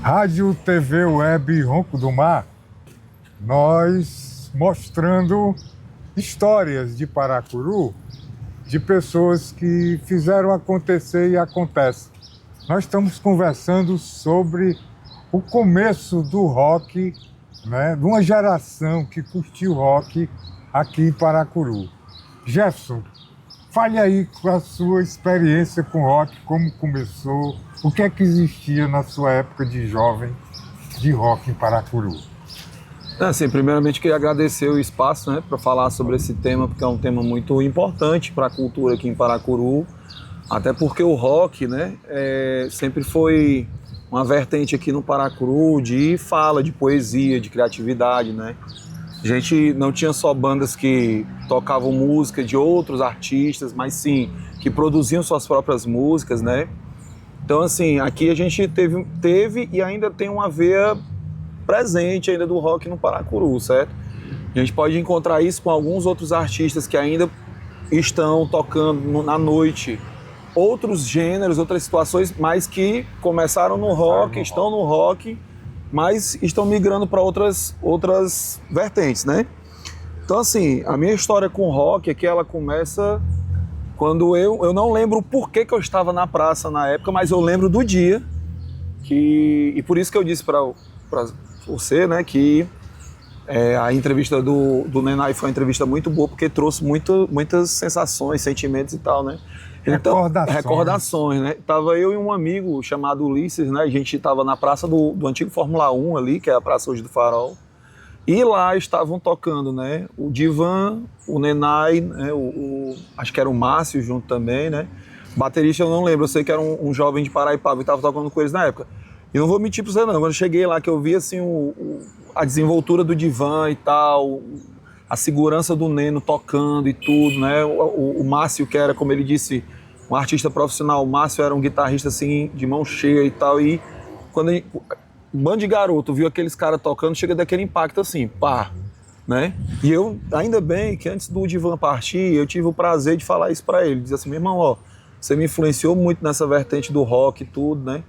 Rádio, TV, Web Ronco do Mar, nós mostrando histórias de Paracuru, de pessoas que fizeram acontecer e acontece. Nós estamos conversando sobre o começo do rock, né, de uma geração que curtiu rock aqui em Paracuru. Jefferson, fale aí com a sua experiência com rock, como começou, o que é que existia na sua época de jovem de rock em Paracuru. Assim, primeiramente queria agradecer o espaço, né, para falar sobre esse tema, porque é um tema muito importante para a cultura aqui em Paracuru, até porque o rock, né, sempre foi uma vertente aqui no Paracuru de fala, de poesia, de criatividade, né. A gente não tinha só bandas que tocavam música de outros artistas, mas sim que produziam suas próprias músicas, né. Então, assim, aqui a gente teve e ainda tem uma veia presente ainda do rock no Paracuru, certo? A gente pode encontrar isso com alguns outros artistas que ainda estão tocando na noite outros gêneros, outras situações, mas que começaram no rock, estão no rock, mas estão migrando para outras vertentes, né? Então, assim, a minha história com o rock é que ela começa quando eu não lembro o porquê que eu estava na praça na época, mas eu lembro do dia e por isso que eu disse para você, né, que a entrevista do Nenai foi uma entrevista muito boa, porque trouxe muitas sensações, sentimentos e tal, né? Então, recordações, né? Tava eu e um amigo chamado Ulisses, né? A gente tava na praça do antigo Fórmula 1 ali, que é a praça hoje do Farol. E lá estavam tocando, né? O Divan, o Nenai, né? Acho que era o Márcio junto também, né? Baterista eu não lembro, eu sei que era um jovem de Paraipaba e tava tocando com eles na época. E não vou mentir pra você não, quando eu cheguei lá que eu vi assim a desenvoltura do Divan e tal, a segurança do Neno tocando e tudo, né? O Márcio, que era, como ele disse, um artista profissional, o Márcio era um guitarrista assim, de mão cheia e tal, e quando um bando de garoto viu aqueles caras tocando, chega daquele impacto assim, pá, né? E eu, ainda bem que antes do Divan partir, eu tive o prazer de falar isso pra ele, dizer assim, meu irmão, ó, você me influenciou muito nessa vertente do rock e tudo, né?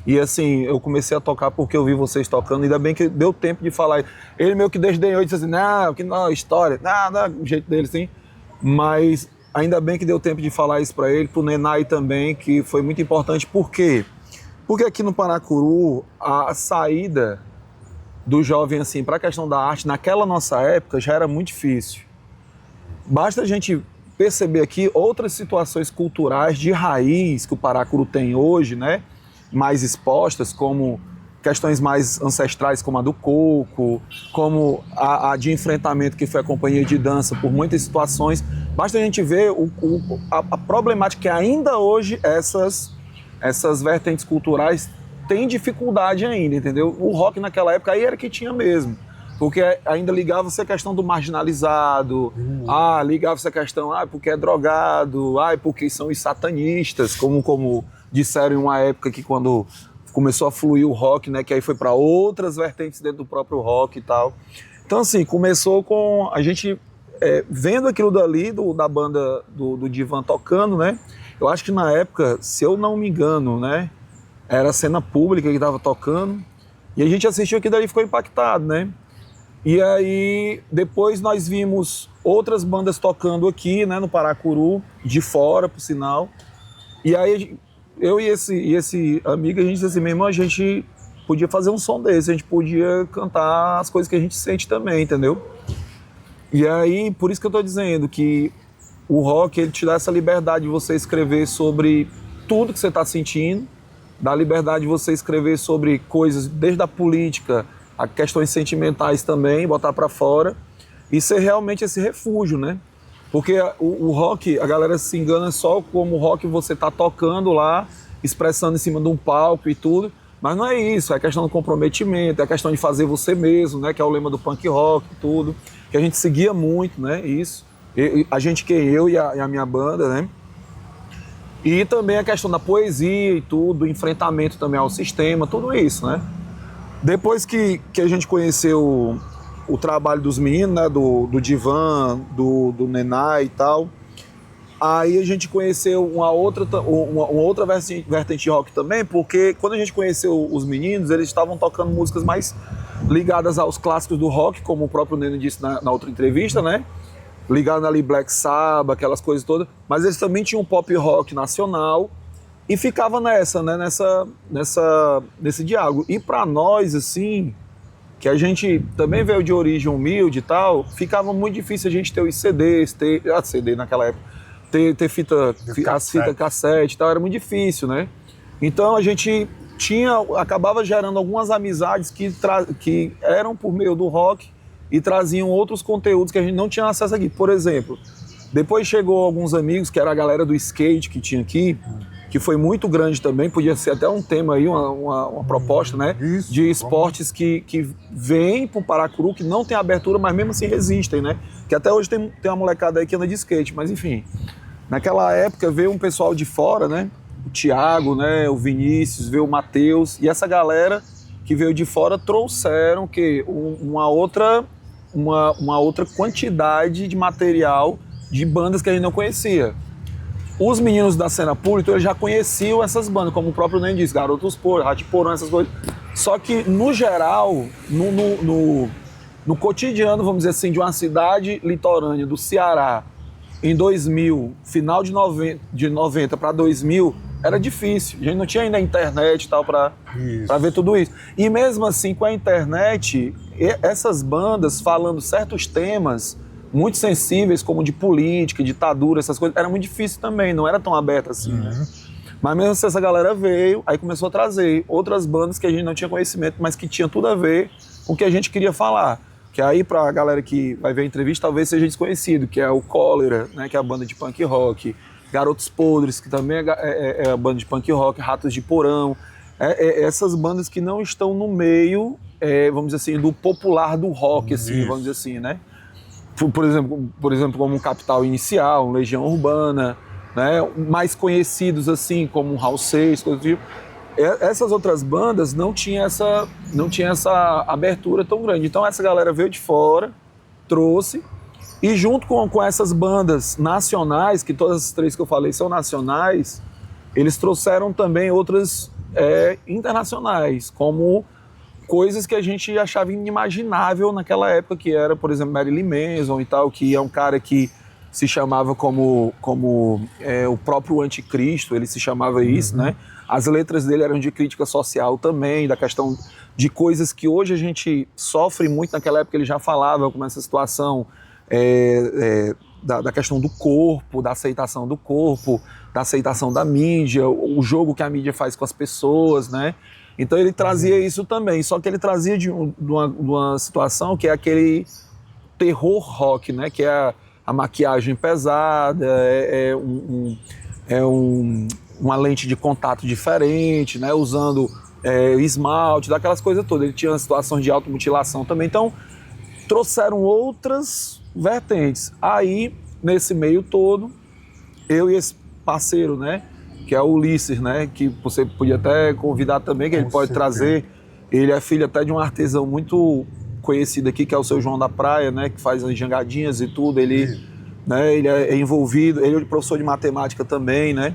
E assim, eu comecei a tocar porque eu vi vocês tocando, ainda bem que deu tempo de falar. Ele meio que desdenhou e disse assim, não, que não, história, não, do jeito dele assim. Mas ainda bem que deu tempo de falar isso para ele, pro Nenai também, que foi muito importante. Por quê? Porque aqui no Paracuru, a saída do jovem assim para a questão da arte, naquela nossa época, já era muito difícil. Basta a gente perceber aqui outras situações culturais de raiz que o Paracuru tem hoje, né? Mais expostas, como questões mais ancestrais, como a do coco, como a de enfrentamento que foi a companhia de dança por muitas situações. Basta a gente ver a problemática que ainda hoje essas vertentes culturais têm dificuldade ainda, entendeu? O rock naquela época aí era que tinha mesmo, porque ainda ligava-se a questão do marginalizado, ligava-se a questão, porque é drogado, porque são os satanistas, como disseram em uma época que quando começou a fluir o rock, né, que aí foi para outras vertentes dentro do próprio rock e tal. Então, assim, começou com a gente vendo aquilo dali, da banda do Divan tocando, né, eu acho que na época, se eu não me engano, né, era a cena pública que estava tocando, e a gente assistiu aquilo dali e ficou impactado, né. E aí, depois nós vimos outras bandas tocando aqui, né, no Paracuru, de fora, por sinal, e aí eu e esse amigo, a gente disse assim, meu irmão, a gente podia fazer um som desse, a gente podia cantar as coisas que a gente sente também, entendeu? E aí, por isso que eu tô dizendo que o rock, ele te dá essa liberdade de você escrever sobre tudo que você tá sentindo, dá a liberdade de você escrever sobre coisas, desde a política, a questões sentimentais também, botar pra fora, e ser realmente esse refúgio, né? Porque o rock, a galera se engana só como o rock você tá tocando lá, expressando em cima de um palco e tudo, mas não é isso, é questão do comprometimento, é questão de fazer você mesmo, né, que é o lema do punk rock e tudo, que a gente seguia muito, né, isso, eu e a minha banda, né, e também a questão da poesia e tudo, enfrentamento também ao sistema, tudo isso, né. Depois que a gente conheceu o trabalho dos meninos, né, do Divan, do Nenai e tal, Aí a gente conheceu uma outra vertente de rock também, porque quando a gente conheceu os meninos, eles estavam tocando músicas mais ligadas aos clássicos do rock, como o próprio Neno disse na outra entrevista, né? Ligado ali Black Sabbath, aquelas coisas todas. Mas eles também tinham um pop rock nacional e ficava nessa, né? Nesse diálogo. E para nós, assim, que a gente também veio de origem humilde e tal, ficava muito difícil a gente ter os CDs, CD naquela época, ter as fitas cassete e tal, era muito difícil, né? Então a gente acabava gerando algumas amizades que eram por meio do rock e traziam outros conteúdos que a gente não tinha acesso aqui. Por exemplo, depois chegou alguns amigos, que era a galera do skate que tinha aqui, que foi muito grande também, podia ser até um tema aí, uma proposta, né? Isso, de esportes que vêm para o Paracuru, que não tem abertura, mas mesmo assim resistem, né? Que até hoje tem uma molecada aí que anda de skate, mas enfim. Naquela época veio um pessoal de fora, né? O Thiago, né? O Vinícius, veio o Matheus, e essa galera que veio de fora trouxeram uma outra quantidade de material de bandas que a gente não conhecia. Os meninos da cena pública, eles já conheciam essas bandas, como o próprio Ney disse, Garotos Porão, Ratiporão, essas coisas. Só que, no geral, no cotidiano, vamos dizer assim, de uma cidade litorânea do Ceará, em 2000, final de 90 para 2000, era difícil. A gente não tinha ainda a internet e tal para ver tudo isso. E mesmo assim, com a internet, essas bandas falando certos temas muito sensíveis, como de política, ditadura, essas coisas, era muito difícil também, não era tão aberto assim, né? Mas mesmo assim, essa galera veio, aí começou a trazer outras bandas que a gente não tinha conhecimento, mas que tinha tudo a ver com o que a gente queria falar. Que aí, pra galera que vai ver a entrevista, talvez seja desconhecido, que é o Cólera, né, que é a banda de punk rock, Garotos Podres, que também é a banda de punk rock, Ratos de Porão, essas bandas que não estão no meio, vamos dizer assim, do popular do rock, assim, vamos dizer assim, né? Por exemplo, como um Capital Inicial, um Legião Urbana, né? Mais conhecidos assim, como um Raul Seixas, coisas do tipo. Essas outras bandas não tinha essa abertura tão grande. Então essa galera veio de fora, trouxe, e junto com essas bandas nacionais, que todas as três que eu falei são nacionais, eles trouxeram também outras internacionais, como coisas que a gente achava inimaginável naquela época, que era, por exemplo, Marilyn Manson e tal, que é um cara que se chamava como o próprio anticristo, ele se chamava isso, né? As letras dele eram de crítica social também, da questão de coisas que hoje a gente sofre muito. Naquela época ele já falava como essa situação da questão do corpo, da aceitação do corpo, da aceitação da mídia, o jogo que a mídia faz com as pessoas, né? Então ele trazia isso também, só que ele trazia de uma situação que é aquele terror rock, né? Que é a maquiagem pesada, uma lente de contato diferente, né? Usando esmalte, daquelas coisas todas. Ele tinha situações de automutilação também. Então, trouxeram outras vertentes. Aí, nesse meio todo, eu e esse parceiro, né? Que é o Ulisses, né? Que você podia até convidar também, que ele pode trazer. Ele é filho até de um artesão muito conhecido aqui, que é o seu João da Praia, né? Que faz as jangadinhas e tudo. Ele é envolvido, ele é professor de matemática também, né?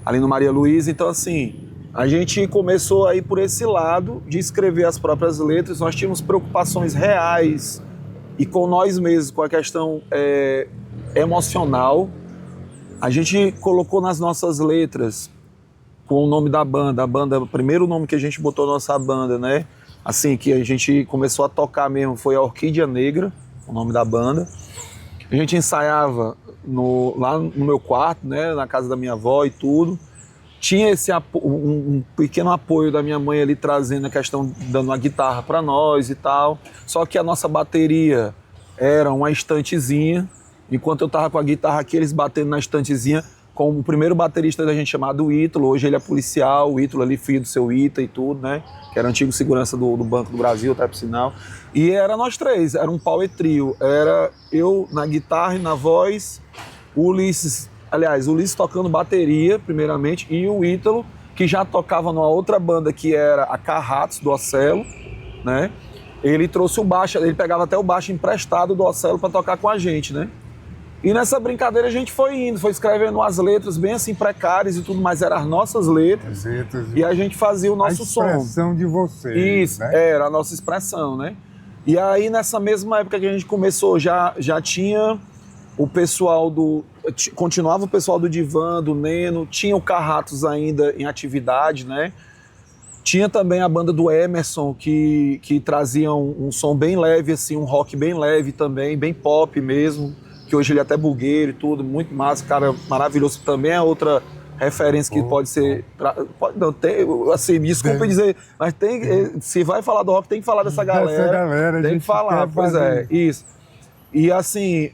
Ali no Maria Luísa. Então, assim, a gente começou a ir por esse lado de escrever as próprias letras. Nós tínhamos preocupações reais e com nós mesmos, com a questão emocional. A gente colocou nas nossas letras com o nome da banda. A banda, o primeiro nome que a gente botou na nossa banda, né? Assim, que a gente começou a tocar mesmo, foi a Orquídea Negra, o nome da banda. A gente ensaiava lá no meu quarto, né, na casa da minha avó e tudo. Tinha um pequeno apoio da minha mãe ali trazendo a questão, dando uma guitarra para nós e tal. Só que a nossa bateria era uma estantezinha. Enquanto eu tava com a guitarra aqui, eles batendo na estantezinha, com o primeiro baterista da gente chamado Ítalo. Hoje ele é policial, o Ítalo ali, filho do seu Ita e tudo, né? Que era antigo segurança do Banco do Brasil, até por sinal. E era nós três, era um power trio. Era eu na guitarra e na voz, o Ulisses tocando bateria, primeiramente, e o Ítalo, que já tocava numa outra banda que era a Carratos, do Ocelo, né? Ele trouxe o baixo, ele pegava até o baixo emprestado do Ocelo para tocar com a gente, né? E nessa brincadeira a gente foi indo, foi escrevendo as letras bem assim precárias e tudo, mas eram as nossas letras. E a gente fazia o nosso som. A expressão de vocês. Isso, né? era a nossa expressão, né? E aí nessa mesma época que a gente começou, já tinha o pessoal continuava o pessoal do Divã, do Neno, tinha o Carratos ainda em atividade, né? Tinha também a banda do Emerson, que trazia um som bem leve, assim, um rock bem leve também, bem pop mesmo, que hoje ele é até bugueiro e tudo, muito massa, cara maravilhoso. Também é outra referência que pode ser... não, tem, assim, desculpa dizer, mas se vai falar do rock, tem que falar dessa galera. Tem que falar, pois é, isso. E assim,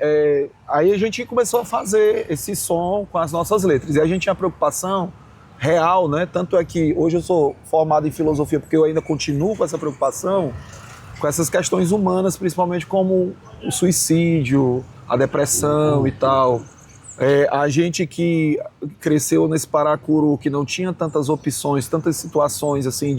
aí a gente começou a fazer esse som com as nossas letras. E a gente tinha preocupação real, né? Tanto é que hoje eu sou formado em filosofia porque eu ainda continuo com essa preocupação com essas questões humanas, principalmente como o suicídio, a depressão e tal. A gente que cresceu nesse Paracuru, que não tinha tantas opções, tantas situações assim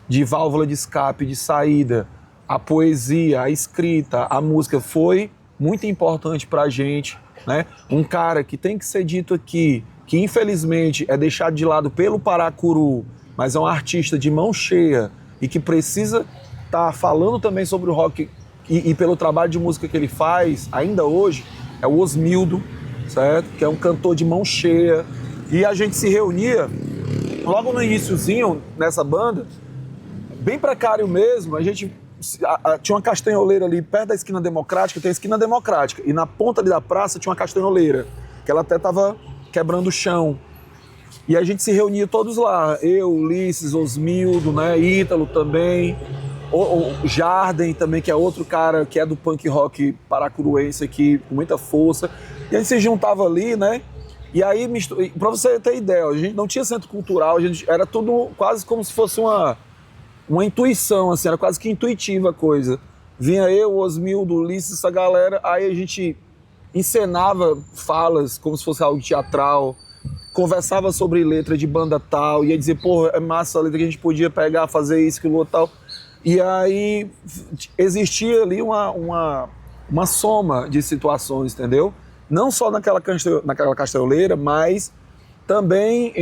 de válvula de escape, de saída, a poesia, a escrita, a música foi muito importante pra gente, né? Um cara que tem que ser dito aqui, que infelizmente é deixado de lado pelo Paracuru, mas é um artista de mão cheia e que precisa estar falando também sobre o rock e pelo trabalho de música que ele faz, ainda hoje, é o Osmildo, certo? Que é um cantor de mão cheia. E a gente se reunia, logo no iniciozinho, nessa banda, bem precário mesmo, a gente tinha uma castanholeira ali perto da esquina Democrática, tem a esquina Democrática, e na ponta ali da praça tinha uma castanholeira, que ela até estava quebrando o chão. E a gente se reunia todos lá, eu, Ulisses, Osmildo, né, Ítalo também, o Jarden também, que é outro cara que é do punk rock paracuruense aqui, com muita força. E a gente se juntava ali, né, e aí, pra você ter ideia, a gente não tinha centro cultural, era tudo quase como se fosse uma intuição, assim, era quase que intuitiva a coisa. Vinha eu, Osmildo, Ulisses, essa galera, aí a gente encenava falas como se fosse algo teatral, conversava sobre letra de banda tal, ia dizer, pô, é massa a letra que a gente podia pegar, fazer isso, aquilo, tal. E aí existia ali uma soma de situações, entendeu? Não só naquela castanholeira, mas também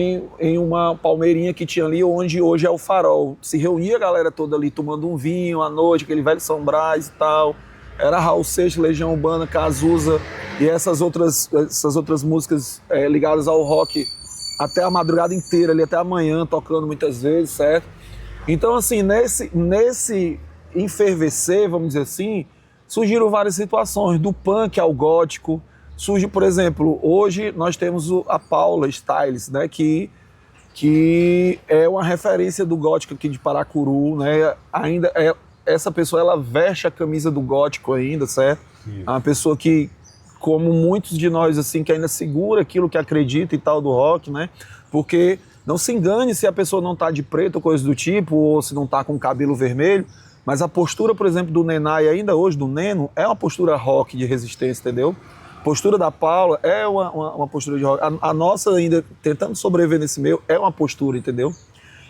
em uma palmeirinha que tinha ali, onde hoje é o Farol. Se reunia a galera toda ali tomando um vinho à noite, aquele velho São Brás e tal. Era Raul Seixas, Legião Urbana, Cazuza e essas outras músicas ligadas ao rock até a madrugada inteira, ali até amanhã, tocando muitas vezes, certo? Então, assim, nesse enfervecer, vamos dizer assim, surgiram várias situações, do punk ao gótico. Surge, por exemplo, hoje nós temos a Paula Styles, né, que é uma referência do gótico aqui de Paracuru, né? Ainda essa pessoa, ela veste a camisa do gótico ainda, certo? Sim. É uma pessoa que, como muitos de nós, assim, que ainda segura aquilo que acredita e tal do rock, né? Porque não se engane se a pessoa não tá de preto ou coisa do tipo, ou se não tá com cabelo vermelho, mas a postura, por exemplo, do Nená e ainda hoje do Neno é uma postura rock de resistência, entendeu? A postura da Paula é uma postura de rock. A nossa, ainda tentando sobreviver nesse meio, é uma postura, entendeu?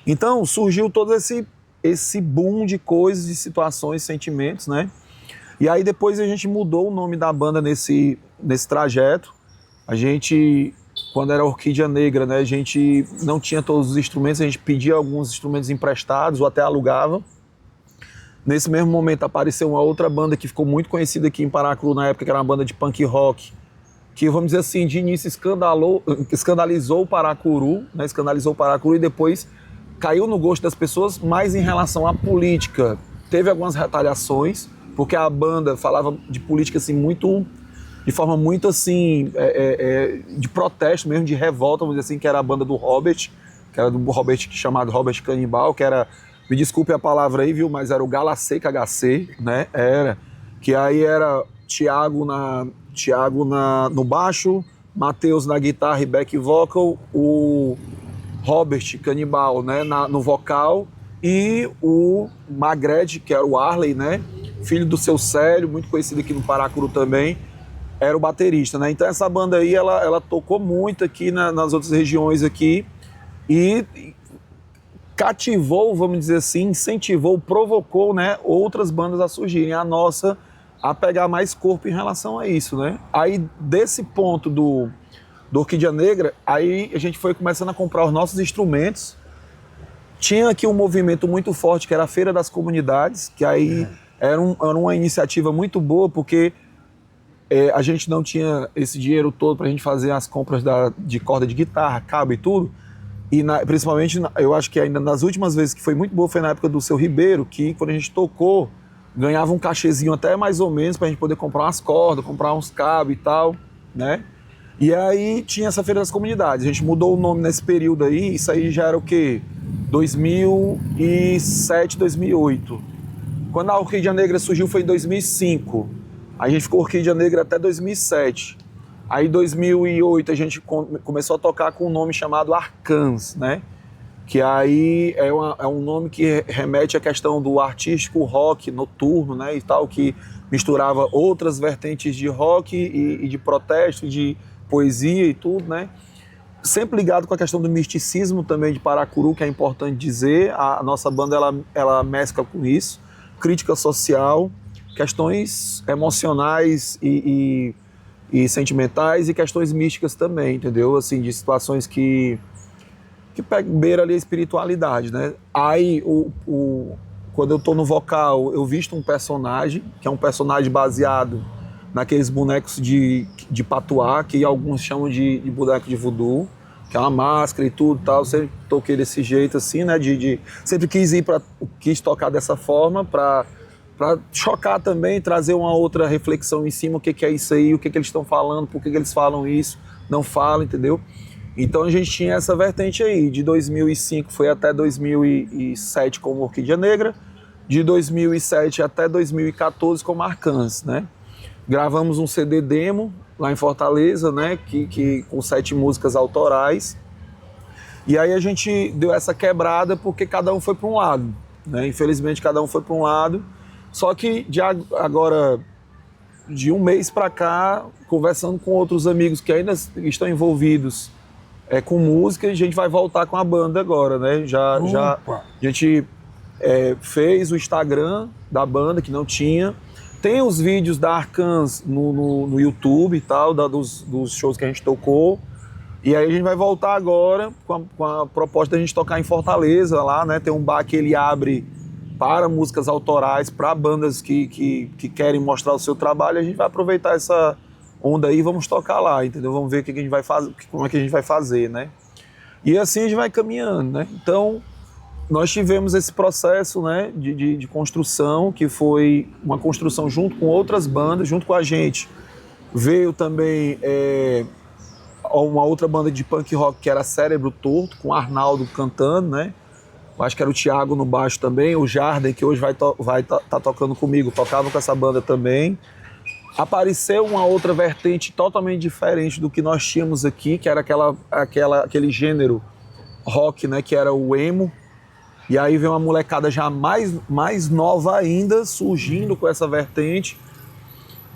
Então surgiu todo esse boom de coisas, de situações, sentimentos, né? E aí depois a gente mudou o nome da banda nesse trajeto. A gente, quando era Orquídea Negra, né, a gente não tinha todos os instrumentos, a gente pedia alguns instrumentos emprestados ou até alugava. Nesse mesmo momento apareceu uma outra banda que ficou muito conhecida aqui em Paracuru na época, que era uma banda de punk rock, que, vamos dizer assim, de início escandalizou o Paracuru, né, e depois caiu no gosto das pessoas, mas em relação à política, teve algumas retaliações, porque a banda falava de política assim, de forma muito assim, de protesto mesmo, de revolta, vamos dizer assim, que era a banda do Robert, que era do Robert, chamado Robert Canibal, que era, me desculpe a palavra aí, viu, mas era o Galaseca HC, né, que aí era Thiago no baixo, Matheus na guitarra e back vocal, o Robert Canibal, né, no vocal, e o Magred, que era o Arley, né, filho do Seu Célio, muito conhecido aqui no Paracuru também, era o baterista, né? Então essa banda aí, ela tocou muito aqui nas outras regiões aqui e cativou, vamos dizer assim, incentivou, provocou, né, outras bandas a surgirem. A nossa a pegar mais corpo em relação a isso, né? Aí, desse ponto do Orquídea Negra, aí a gente foi começando a comprar os nossos instrumentos. Tinha aqui um movimento muito forte, que era a Feira das Comunidades, que aí era uma iniciativa muito boa, porque a gente não tinha esse dinheiro todo para a gente fazer as compras de corda de guitarra, cabo e tudo. E principalmente, eu acho que ainda nas últimas vezes que foi muito boa, foi na época do Seu Ribeiro, que quando a gente tocou, ganhava um cachezinho até mais ou menos para a gente poder comprar umas cordas, comprar uns cabos e tal, né? E aí tinha essa Feira das Comunidades. A gente mudou o nome nesse período aí, isso aí já era o quê? 2007, 2008. Quando a Orquídea Negra surgiu foi em 2005. A gente ficou Orquídea Negra até 2007. Aí em 2008 a gente começou a tocar com um nome chamado Arcans, né? Que aí é um nome que remete à questão do artístico rock noturno, né? E tal, que misturava outras vertentes de rock e de protesto, de poesia e tudo, né? Sempre ligado com a questão do misticismo também de Paracuru, que é importante dizer. A nossa banda, ela mescla com isso. Crítica social, questões emocionais e sentimentais e questões místicas também, entendeu? Assim, de situações que beira ali a espiritualidade, né? Aí, quando eu tô no vocal, eu visto um personagem, que é um personagem baseado naqueles bonecos de patuá, que alguns chamam de boneco de voodoo, que é uma máscara e tudo e tal. Sempre toquei desse jeito, assim, né? Sempre quis tocar dessa forma para chocar também, trazer uma outra reflexão em cima, o que é isso aí, o que eles estão falando, por que eles falam isso, não falam, entendeu? Então a gente tinha essa vertente aí, de 2005 foi até 2007 como Orquídea Negra, de 2007 até 2014 como Arcans, né? Gravamos um CD demo lá em Fortaleza, né, com 7 músicas autorais, e aí a gente deu essa quebrada porque cada um foi para um lado, né? Infelizmente cada um foi para um lado, só que agora, de um mês para cá, conversando com outros amigos que ainda estão envolvidos com música, a gente vai voltar com a banda agora, né? Já a gente fez o Instagram da banda, que não tinha. Tem os vídeos da Arcans no YouTube e tal, dos shows que a gente tocou. E aí a gente vai voltar agora com a proposta da gente tocar em Fortaleza lá, né? Tem um bar que ele abre para músicas autorais, para bandas que querem mostrar o seu trabalho. A gente vai aproveitar essa onda aí e vamos tocar lá, entendeu? Vamos ver o que a gente vai fazer, como é que a gente vai fazer, né? E assim a gente vai caminhando, né? Então, nós tivemos esse processo, né, de construção, que foi uma construção junto com outras bandas, junto com a gente. Veio também uma outra banda de punk rock, que era Cérebro Torto, com o Arnaldo cantando, né? Acho que era o Thiago no baixo também, o Jarden, que hoje vai tá tocando comigo, tocava com essa banda também. Apareceu uma outra vertente totalmente diferente do que nós tínhamos aqui, que era aquele gênero rock, né, que era o emo. E aí veio uma molecada já mais nova ainda, surgindo com essa vertente.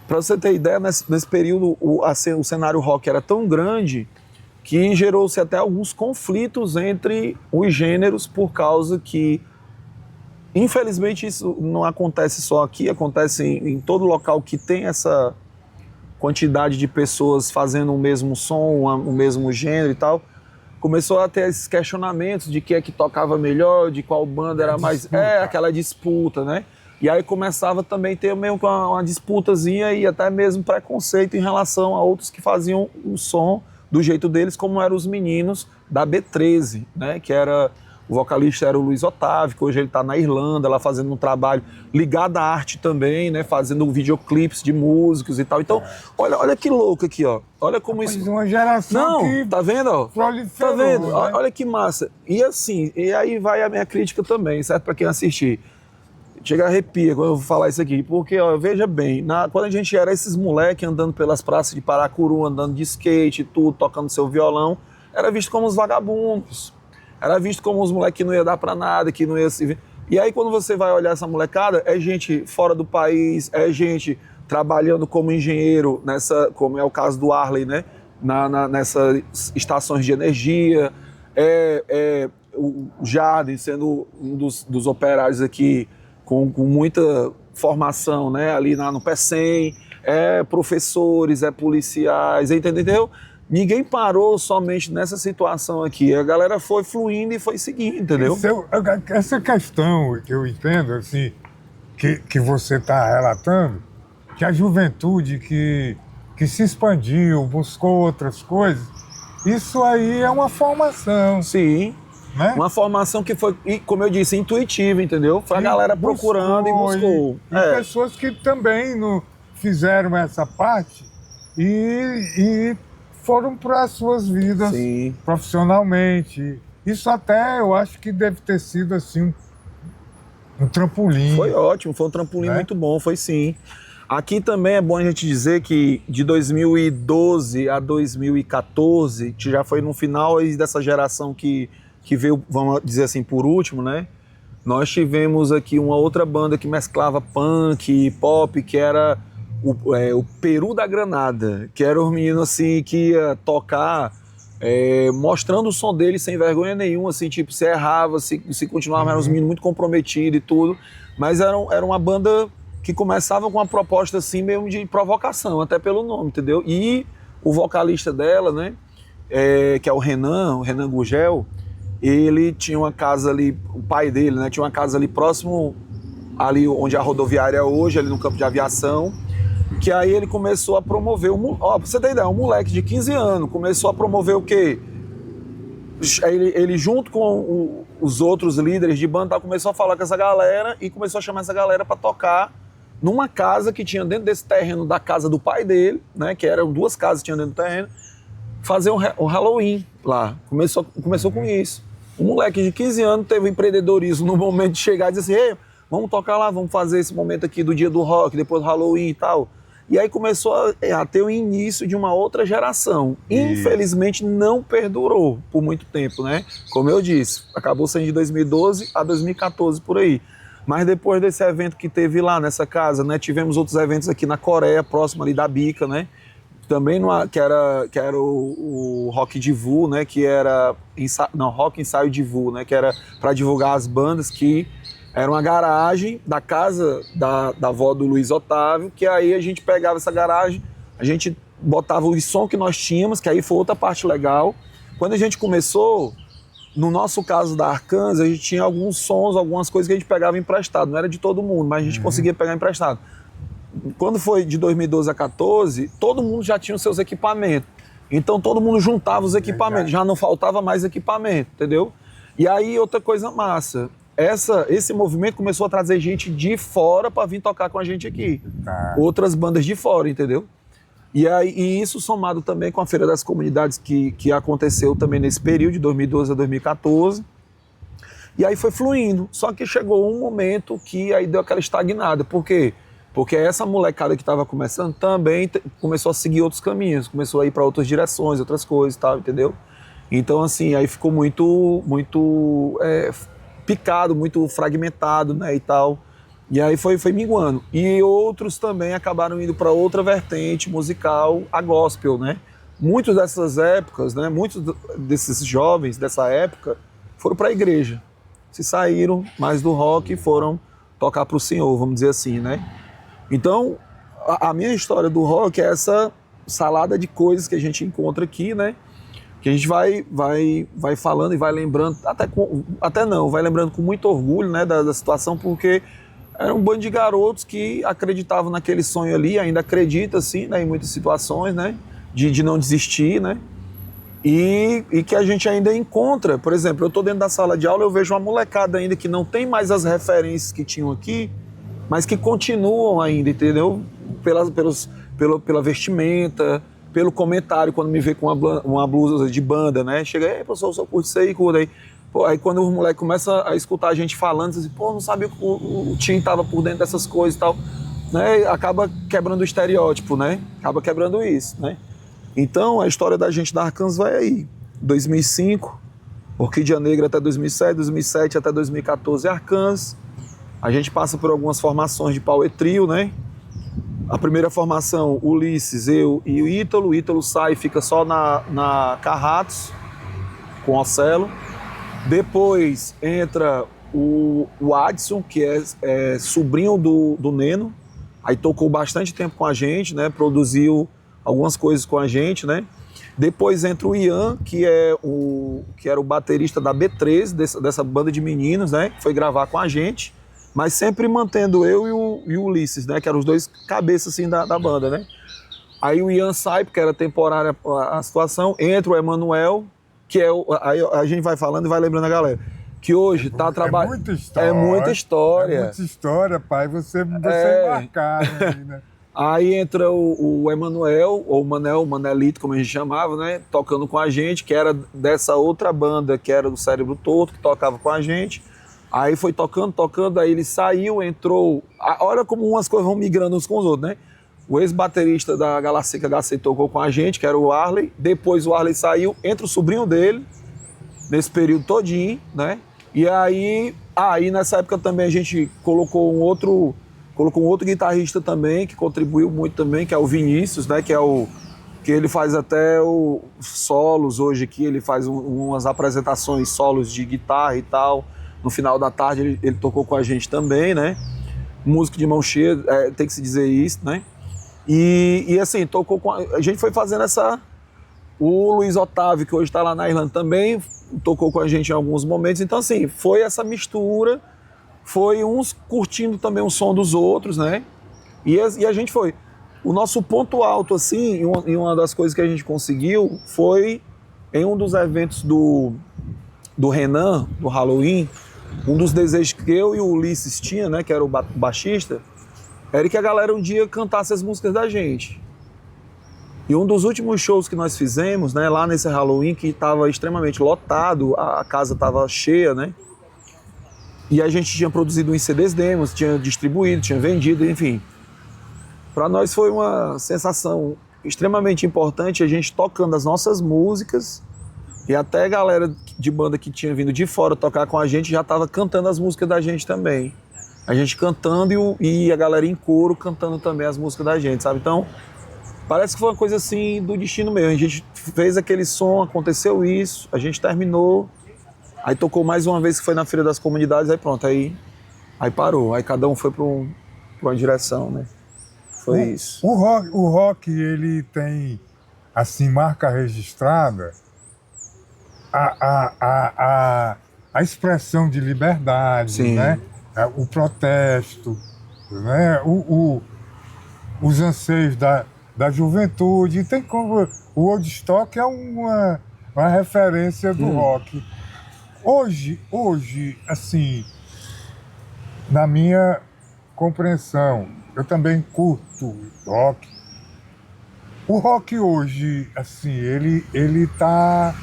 Para você ter ideia, nesse período o cenário rock era tão grande que gerou-se até alguns conflitos entre os gêneros, por causa que, infelizmente, isso não acontece só aqui, acontece em todo local que tem essa quantidade de pessoas fazendo o mesmo som, o mesmo gênero e tal. Começou a ter esses questionamentos de quem é que tocava melhor, de qual banda era mais... aquela disputa, né? E aí começava também a ter meio que uma disputazinha e até mesmo preconceito em relação a outros que faziam o som do jeito deles, como eram os meninos da B13, né? Que era... O vocalista era o Luiz Otávio, que hoje ele está na Irlanda, lá fazendo um trabalho ligado à arte também, né? Fazendo videoclipes de músicos e tal. Então, olha que louco aqui, ó. Olha como isso... Uma geração que tá vendo, ó? proliferou, tá vendo? Né? Olha que massa. E assim, e aí vai a minha crítica também, certo? Para quem assistir. Chega a arrepia quando eu vou falar isso aqui, porque, ó, veja bem, quando a gente era esses moleques andando pelas praças de Paracuru, andando de skate e tudo, tocando seu violão, era visto como os vagabundos. Era visto como os moleques que não ia dar pra nada, que não ia se... E aí quando você vai olhar essa molecada, é gente fora do país, é gente trabalhando como engenheiro, como é o caso do Arley, né? Nessas estações de energia, o Jardim sendo um dos operários aqui com muita formação, né, ali no PECEM, é professores, é policiais, entendeu? Ninguém parou somente nessa situação aqui. A galera foi fluindo e foi seguindo, entendeu? Essa questão, eu entendo, assim, que você está relatando, que a juventude que se expandiu, buscou outras coisas, isso aí é uma formação. Sim. Né? Uma formação que foi, como eu disse, intuitiva, entendeu? Foi a galera procurando e buscou. E pessoas que também fizeram essa parte e foram para as suas vidas profissionalmente. Isso até eu acho que deve ter sido assim um trampolim. Foi ótimo, foi um trampolim muito bom, foi sim. Aqui também é bom a gente dizer que de 2012 a 2014, que já foi no final aí dessa geração que veio, vamos dizer assim, por último, né? Nós tivemos aqui uma outra banda que mesclava punk e pop, que era o Peru da Granada, que era um menino assim que ia tocar mostrando o som dele sem vergonha nenhuma, assim, tipo, se errava, se continuava, eram uns meninos muito comprometidos e tudo, mas era uma banda que começava com uma proposta assim mesmo de provocação, até pelo nome, entendeu? E o vocalista dela, né, que é o Renan Gugel, ele tinha uma casa ali, o pai dele, né, tinha uma casa ali próximo, ali onde a rodoviária é hoje, ali no campo de aviação, que aí ele começou a promover, pra você ter ideia, um moleque de 15 anos, começou a promover o quê? Ele junto com os outros líderes de banda, começou a falar com essa galera e começou a chamar essa galera para tocar numa casa que tinha dentro desse terreno da casa do pai dele, né, que eram 2 casas que tinham dentro do terreno, fazer um Halloween lá. Começou com isso. Um moleque de 15 anos teve empreendedorismo no momento de chegar e dizer assim, ei, vamos tocar lá, vamos fazer esse momento aqui do dia do rock, depois do Halloween e tal. E aí começou a ter o início de uma outra geração. Infelizmente não perdurou por muito tempo, né? Como eu disse, acabou sendo de 2012 a 2014 por aí. Mas depois desse evento que teve lá nessa casa, né? Tivemos outros eventos aqui na Coreia, próximo ali da Bica, né? Também que era o Rock Divu, né? Que era Rock Ensaio Divu, né? Que era para divulgar as bandas, que era uma garagem da casa da avó do Luiz Otávio, que aí a gente pegava essa garagem, a gente botava o som que nós tínhamos, que aí foi outra parte legal. Quando a gente começou, no nosso caso da Arkansas, a gente tinha alguns sons, algumas coisas que a gente pegava emprestado, não era de todo mundo, mas a gente conseguia pegar emprestado. Quando foi de 2012 a 2014, todo mundo já tinha os seus equipamentos. Então todo mundo juntava os equipamentos, já não faltava mais equipamento, entendeu? E aí outra coisa massa, esse movimento começou a trazer gente de fora para vir tocar com a gente aqui. Outras bandas de fora, entendeu? E isso somado também com a Feira das Comunidades que aconteceu também nesse período, de 2012 a 2014. E aí foi fluindo. Só que chegou um momento que aí deu aquela estagnada. Por quê? Porque essa molecada que estava começando também começou a seguir outros caminhos, começou a ir para outras direções, outras coisas e tal, entendeu? Então, assim, aí ficou muito picado, muito fragmentado, né, e tal. E aí foi minguando. E outros também acabaram indo para outra vertente musical, a gospel, né? Muitas dessas épocas, né, muitos desses jovens dessa época foram para a igreja. Se saíram mais do rock e foram tocar para o Senhor, vamos dizer assim, né? Então, a minha história do rock é essa salada de coisas que a gente encontra aqui, né? Que a gente vai falando e vai lembrando, vai lembrando com muito orgulho, né, da situação, porque era um bando de garotos que acreditavam naquele sonho ali, ainda acredita, assim, né, em muitas situações, né, de não desistir, né, e que a gente ainda encontra. Por exemplo, eu estou dentro da sala de aula, eu vejo uma molecada ainda que não tem mais as referências que tinham aqui, mas que continuam ainda, entendeu? Pela vestimenta, pelo comentário, quando me vê com uma blusa de banda, né? Chega, ei, professor, eu só curto isso aí, curto aí. Pô, aí quando o moleque começa a escutar a gente falando, diz assim, pô, não sabia que o Tim tava por dentro dessas coisas e tal, né? Acaba quebrando o estereótipo, né? Acaba quebrando isso, né? Então, a história da gente da Arkansas vai aí. 2005, Orquídea Negra até 2007, 2007 até 2014 Arkansas. A gente passa por algumas formações de power trio, né? A primeira formação, Ulisses, eu e o Ítalo. O Ítalo sai e fica só na Carratos, com o Ocelo. Depois entra o Adson, que é sobrinho do Neno, aí tocou bastante tempo com a gente, né? Produziu algumas coisas com a gente, né? Depois entra o Ian, que era o baterista da B13, dessa banda de meninos, né? Que foi gravar com a gente, mas sempre mantendo eu e o Ulisses, né? Que eram os dois cabeças assim da banda, né? Aí o Ian sai, porque era temporária a situação, entra o Emanuel, que aí a gente vai falando e vai lembrando a galera, que hoje tá trabalhando... É muita história. É muita história. É muita história, pai, você embarcar aí, né? Aí entra o Emanuel, ou o Manelito, como a gente chamava, né? Tocando com a gente, que era dessa outra banda, que era do Cérebro Torto, que tocava com a gente. Aí foi tocando, aí ele saiu, entrou... Olha como umas coisas vão migrando uns com os outros, né? O ex-baterista da Galactica HC tocou com a gente, que era o Arley. Depois o Arley saiu, entra o sobrinho dele, nesse período todinho, né? E aí nessa época também a gente colocou um outro guitarrista também, que contribuiu muito também, que é o Vinícius, né? Que ele faz até os solos hoje aqui, ele faz umas apresentações, solos de guitarra e tal. No final da tarde ele tocou com a gente também, né? Músico de mão cheia, tem que se dizer isso, né? E assim, tocou com a gente foi fazendo o Luiz Otávio, que hoje está lá na Irlanda também, tocou com a gente em alguns momentos. Então assim, foi essa mistura, foi uns curtindo também o som dos outros, né? E a gente foi. O nosso ponto alto, assim, e uma das coisas que a gente conseguiu foi em um dos eventos do Renan, do Halloween. Um dos desejos que eu e o Ulisses tinha, né, que era o baixista, era que a galera um dia cantasse as músicas da gente. E um dos últimos shows que nós fizemos, né, lá nesse Halloween, que estava extremamente lotado, a casa estava cheia, né? E a gente tinha produzido uns CDs demos, tinha distribuído, tinha vendido, enfim. Para nós foi uma sensação extremamente importante a gente tocando as nossas músicas, e até a galera de banda que tinha vindo de fora tocar com a gente já estava cantando as músicas da gente também. A gente cantando e a galera em coro cantando também as músicas da gente, sabe? Então, parece que foi uma coisa assim do destino mesmo. A gente fez aquele som, aconteceu isso, a gente terminou, aí tocou mais uma vez que foi na Feira das Comunidades, aí pronto, aí parou. Aí cada um foi para uma direção, né? Foi isso. O rock, ele tem, assim, marca registrada a expressão de liberdade, Sim. Né? O protesto, né? Os anseios da juventude. Tem como... O Woodstock é uma referência do rock. Hoje, assim, na minha compreensão, eu também curto rock. O rock hoje, assim, ele tá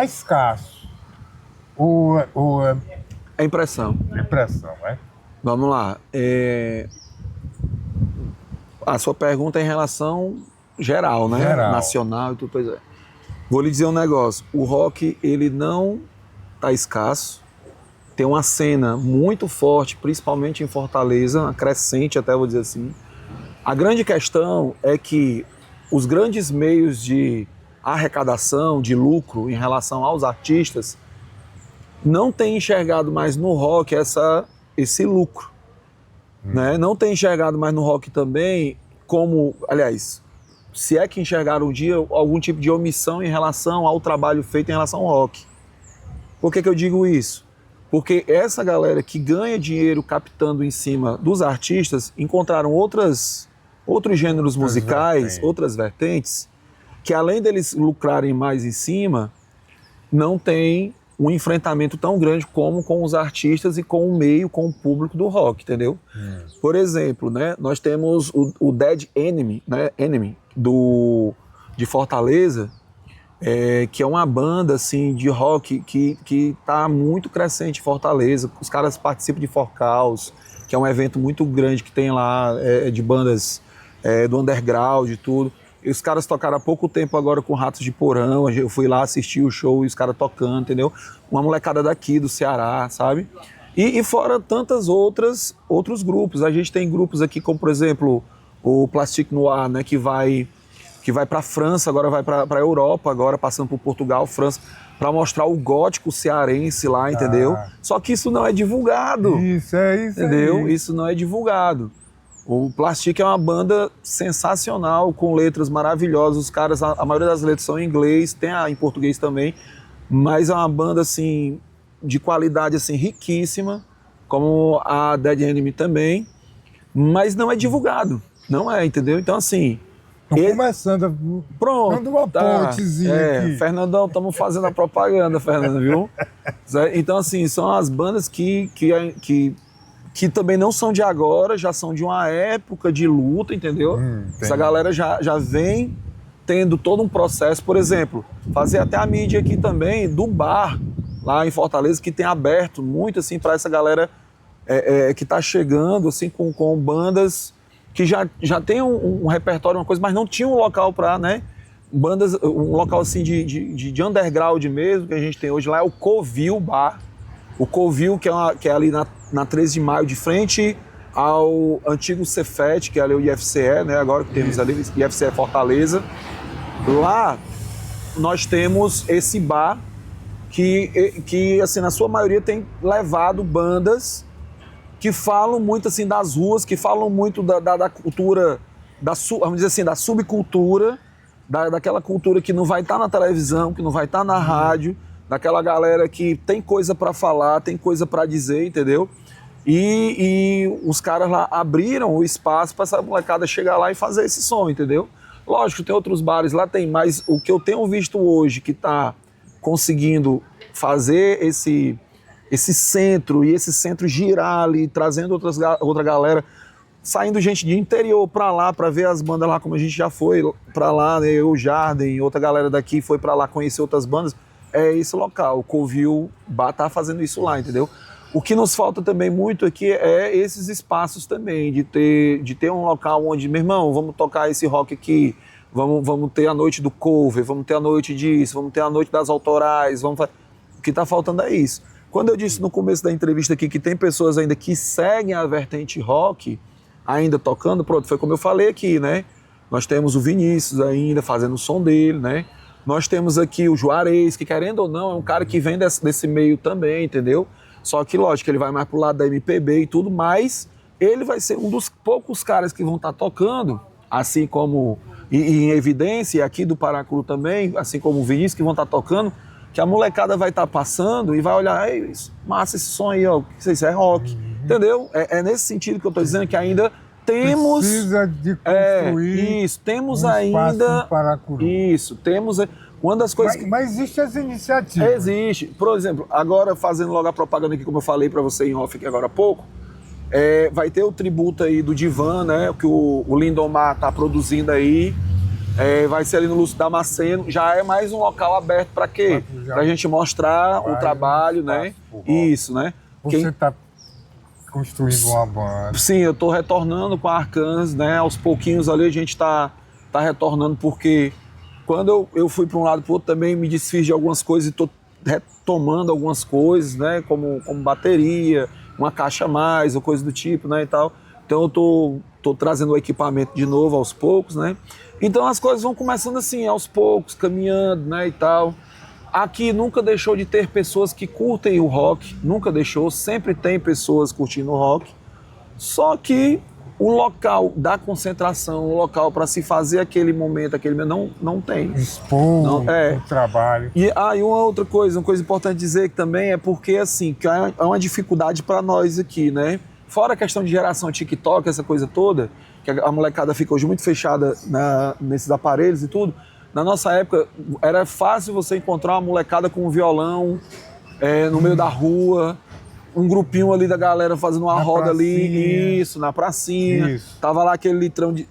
escasso. É impressão. Impressão, né? Vamos lá. A sua pergunta é em relação geral, né? Geral. Nacional e tudo, pois é. Vou lhe dizer um negócio. O rock, ele não tá escasso. Tem uma cena muito forte, principalmente em Fortaleza, uma crescente até, vou dizer assim. A grande questão é que os grandes meios de arrecadação, de lucro em relação aos artistas, não têm enxergado mais no rock esse lucro. Né? Não tem enxergado mais no rock também como, aliás, se é que enxergaram um dia algum tipo de omissão em relação ao trabalho feito em relação ao rock. Por que eu digo isso? Porque essa galera que ganha dinheiro captando em cima dos artistas encontraram outros gêneros musicais, outras vertentes, que além deles lucrarem mais em cima, não tem um enfrentamento tão grande como com os artistas e com o meio, com o público do rock, entendeu? Por exemplo, né, nós temos o Dead Enemy, né, de Fortaleza, que é uma banda assim, de rock que tá muito crescente em Fortaleza. Os caras participam de Forcaus, que é um evento muito grande que tem lá, de bandas do underground e tudo. E os caras tocaram há pouco tempo agora com Ratos de Porão, eu fui lá assistir o show e os caras tocando, entendeu? Uma molecada daqui, do Ceará, sabe? E fora tantas outros grupos. A gente tem grupos aqui como, por exemplo, o Plastic Noir, né, que vai para a França, agora vai para a Europa, agora passando por Portugal, França. para mostrar o gótico cearense lá, entendeu? Só que isso não é divulgado. Isso entendeu? aí. Isso não é divulgado. O Plastic é uma banda sensacional, com letras maravilhosas. Os caras, a maioria das letras são em inglês, tem em português também, mas é uma banda assim de qualidade assim riquíssima, como a Dead Enemy também, mas não é divulgado. Não é, entendeu? Então assim, Começando pronto, dando uma pontezinha aqui. Fernandão, estamos fazendo a propaganda, Fernando, viu? Então, assim, são as bandas que também não são de agora, já são de uma época de luta, entendeu? Essa galera já vem tendo todo um processo. Por exemplo, fazer até a mídia aqui também do bar, lá em Fortaleza, que tem aberto muito, assim, para essa galera que está chegando, assim, com bandas que já tem um repertório, uma coisa, mas não tinha um local para, né? Bandas, um local assim de underground mesmo, que a gente tem hoje lá é o Covil Bar. O Covil, que é ali na 13 de maio, de frente ao antigo Cefet, que é ali o IFCE, né? Agora que temos ali o IFCE Fortaleza. Lá nós temos esse bar que assim, na sua maioria tem levado bandas que falam muito assim das ruas, que falam muito da cultura, vamos dizer assim, da subcultura, daquela cultura que não vai estar na televisão, que não vai estar na rádio, daquela galera que tem coisa para falar, tem coisa para dizer, entendeu? E os caras lá abriram o espaço para essa molecada chegar lá e fazer esse som, entendeu? Lógico, tem outros bares lá, mas o que eu tenho visto hoje que está conseguindo fazer esse centro e esse centro girar ali, trazendo outra galera, saindo gente de interior pra lá, pra ver as bandas lá, como a gente já foi pra lá, né? Eu, Jardim, outra galera daqui foi pra lá conhecer outras bandas, é esse local, o Covil Bar tá fazendo isso lá, entendeu? O que nos falta também muito aqui é esses espaços também, de ter um local onde, meu irmão, vamos tocar esse rock aqui, vamos ter a noite do cover, vamos ter a noite disso, vamos ter a noite das autorais, o que tá faltando é isso. Quando eu disse no começo da entrevista aqui que tem pessoas ainda que seguem a vertente rock, ainda tocando, pronto, foi como eu falei aqui, né? Nós temos o Vinícius ainda fazendo o som dele, né? Nós temos aqui o Juarez, que querendo ou não, é um cara que vem desse meio também, entendeu? Só que, lógico, ele vai mais pro lado da MPB e tudo, mas ele vai ser um dos poucos caras que vão estar tocando, assim como em evidência, aqui do Paracuru também, assim como o Vinícius, que vão estar tocando, que a molecada vai estar passando e vai olhar, ei, massa esse som aí, ó, isso é rock, entendeu? É nesse sentido que eu tô dizendo que ainda temos... Precisa de construir isso, temos um ainda... espaço em Paracuru. Isso, temos... Uma das coisas mas existe as iniciativas. Existe. Por exemplo, agora fazendo logo a propaganda aqui, como eu falei para você em off aqui agora há pouco, vai ter o tributo aí do Divan, né, que o Lindomar tá produzindo aí. Vai ser ali no Lúcio Damasceno, já é mais um local aberto para quê? Para a gente mostrar o trabalho, né? Isso, né? Você está construindo uma banda. Sim, eu estou retornando com a Arcanas, né? Aos pouquinhos ali a gente está retornando, porque quando eu fui para um lado para o outro também me desfiz de algumas coisas e estou retomando algumas coisas, né? Como bateria, uma caixa a mais ou coisa do tipo, né? E tal. Então eu tô trazendo o equipamento de novo aos poucos, né? Então as coisas vão começando assim, aos poucos, caminhando, né, e tal. Aqui nunca deixou de ter pessoas que curtem o rock, nunca deixou, sempre tem pessoas curtindo o rock. Só que o local da concentração, o local para se fazer aquele momento, não tem. Expor o trabalho. E uma coisa importante dizer que também é porque assim, que é uma dificuldade para nós aqui, né? Fora a questão de geração TikTok, essa coisa toda, que a molecada fica hoje muito fechada nesses aparelhos e tudo. Na nossa época, era fácil você encontrar uma molecada com um violão no meio da rua, um grupinho ali da galera fazendo uma roda ali, na pracinha. Isso. Tava lá aquele litrão de...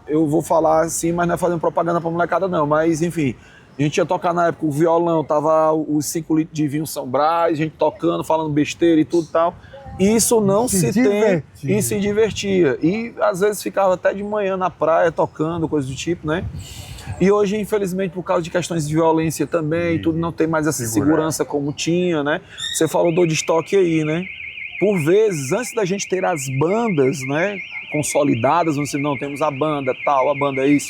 Eu vou falar assim, mas não é fazendo propaganda pra molecada não, mas enfim. A gente ia tocar na época o violão, tava os 5 litros de vinho São Brás, a gente tocando, falando besteira e tudo e tal. Isso não se tem, e se divertia. E às vezes ficava até de manhã na praia tocando, coisa do tipo, né? E hoje, infelizmente, por causa de questões de violência também, tudo não tem mais essa segurança como tinha, né? Você falou do estoque aí, né? Por vezes, antes da gente ter as bandas, né, consolidadas, não temos a banda tal, a banda isso.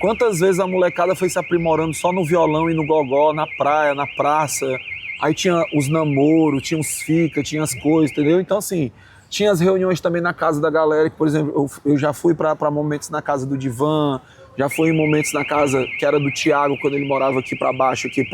Quantas vezes a molecada foi se aprimorando só no violão e no gogó, na praia, na praça. Aí tinha os namoros, tinha os fica, tinha as coisas, entendeu? Então, assim, tinha as reuniões também na casa da galera, que, por exemplo, eu já fui para momentos na casa do Divan, já fui em momentos na casa que era do Thiago, quando ele morava aqui para baixo, aqui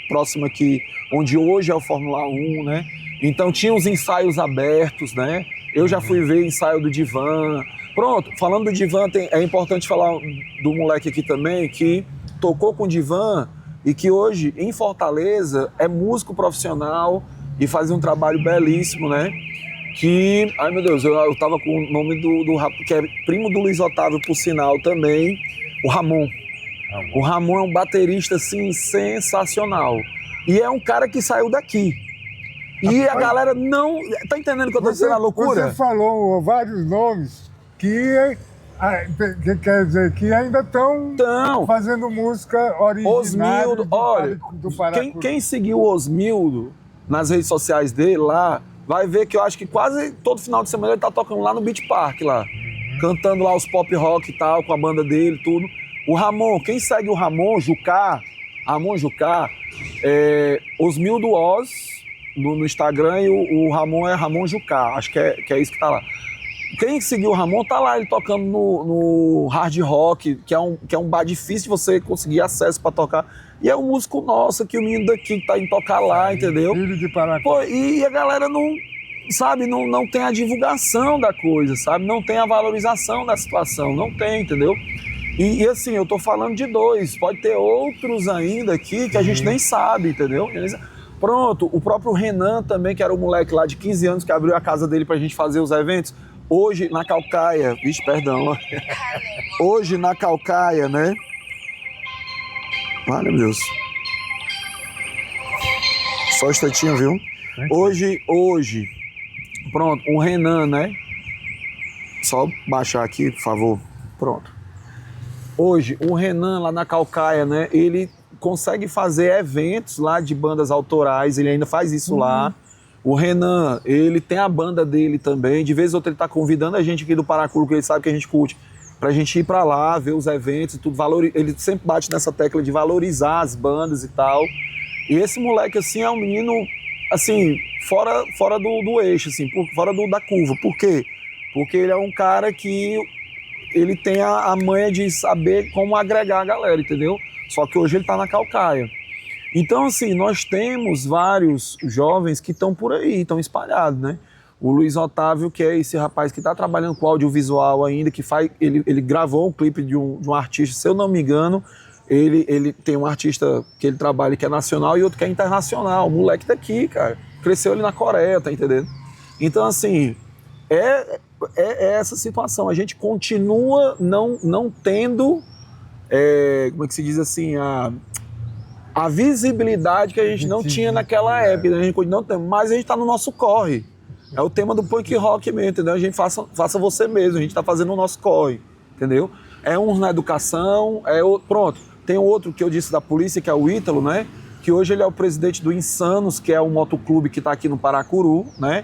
próximo aqui, onde hoje é o Fórmula 1, né? Então tinha os ensaios abertos, né? Eu já fui ver ensaio do Divan. Pronto, falando do Divan, é importante falar do moleque aqui também, que tocou com o Divan e que hoje, em Fortaleza, é músico profissional e faz um trabalho belíssimo, né? Que, ai meu Deus, eu tava com o nome do que é primo do Luiz Otávio, por sinal, também, o Ramon. O Ramon é um baterista, assim, sensacional. E é um cara que saiu daqui. E a galera não... Tá entendendo o que eu tô dizendo, a loucura? Você falou vários nomes que quer dizer que ainda estão fazendo música original. Osmildo, olha, quem seguiu o Osmildo nas redes sociais dele lá, vai ver que eu acho que quase todo final de semana ele tá tocando lá no Beach Park, lá. Cantando lá os pop rock e tal, com a banda dele, tudo. O Ramon, quem segue o Ramon Jucá, Osmildo Oz no Instagram, e o Ramon é Ramon Jucá, acho que é isso que tá lá. Quem seguiu o Ramon tá lá, ele tocando no hard rock, que é um bar difícil de você conseguir acesso para tocar. E é um músico nosso, que o menino daqui que tá indo tocar lá, entendeu? Filho de Paracatu. Pô, e a galera não, sabe, não tem a divulgação da coisa, sabe? Não tem a valorização da situação, não tem, entendeu? E assim, eu tô falando de dois, pode ter outros ainda aqui que a gente nem sabe, entendeu? Pronto, o próprio Renan também, que era o moleque lá de 15 anos que abriu a casa dele pra gente fazer os eventos. Hoje, na Calcaia, hoje na Calcaia, né? Ai, meu Deus. Só um instantinho, viu? Hoje, pronto, o Renan, né? Só baixar aqui, por favor. Pronto. Hoje, o Renan lá na Calcaia, né? Ele consegue fazer eventos lá de bandas autorais, ele ainda faz isso lá. O Renan, ele tem a banda dele também, de vez em outra ele tá convidando a gente aqui do Paracuru, que ele sabe que a gente curte, pra gente ir pra lá, ver os eventos e tudo. Ele sempre bate nessa tecla de valorizar as bandas e tal. E esse moleque, assim, é um menino, assim, fora do eixo, assim, fora da curva. Por quê? Porque ele é um cara que ele tem a manha de saber como agregar a galera, entendeu? Só que hoje ele tá na Calcaia. Então, assim, nós temos vários jovens que estão por aí, estão espalhados, né? O Luiz Otávio, que é esse rapaz que está trabalhando com audiovisual ainda, que ele gravou um clipe de um artista, se eu não me engano, ele tem um artista que ele trabalha que é nacional e outro que é internacional. O moleque daqui, cara, cresceu ali na Coreia, tá entendendo? Então, assim, é essa situação. A gente continua não tendo, como é que se diz assim, a visibilidade que a gente não tinha naquela época, né? A gente não tem, mas a gente está no nosso corre. É o tema do punk rock mesmo, entendeu? A gente faça você mesmo, a gente está fazendo o nosso corre, entendeu? É uns na educação, pronto. Tem outro que eu disse da polícia, que é o Ítalo, né? Que hoje ele é o presidente do Insanos, que é um motoclube que está aqui no Paracuru, né?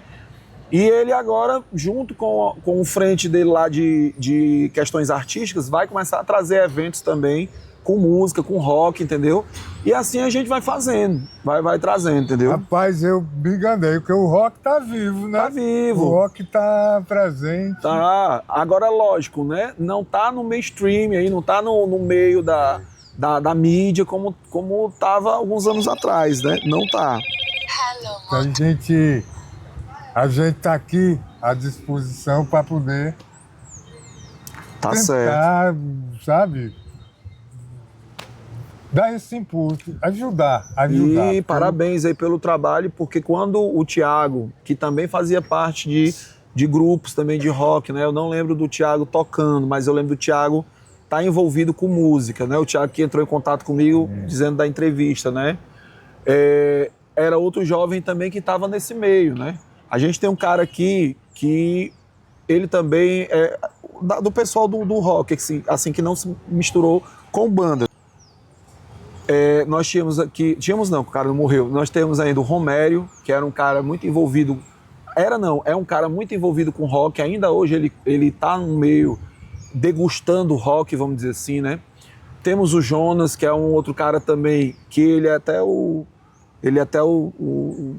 E ele agora, junto com o frente dele lá de questões artísticas, vai começar a trazer eventos também, com música, com rock, entendeu? E assim a gente vai fazendo, vai trazendo, entendeu? Rapaz, eu me enganei, porque o rock tá vivo, né? Tá vivo. O rock tá presente. Tá. Agora, lógico, né? Não tá no mainstream aí, não tá no meio da mídia como tava alguns anos atrás, né? Não tá. A gente tá aqui à disposição para poder tá tentar, certo, sabe? Dar esse impulso, ajudar. E parabéns aí pelo trabalho, porque quando o Thiago, que também fazia parte de grupos também de rock, né? Eu não lembro do Thiago tocando, mas eu lembro do Thiago estar envolvido com música, né? O Thiago que entrou em contato comigo dizendo da entrevista, né? Era outro jovem também que estava nesse meio, né? A gente tem um cara aqui que ele também é do pessoal do rock, assim, que não se misturou com banda. Nós tínhamos aqui... Tínhamos não, o cara não morreu. Nós temos ainda o Romério, que era um cara muito envolvido... É um cara muito envolvido com rock. Ainda hoje ele tá no meio degustando rock, vamos dizer assim, né? Temos o Jonas, que é um outro cara também, que ele é até o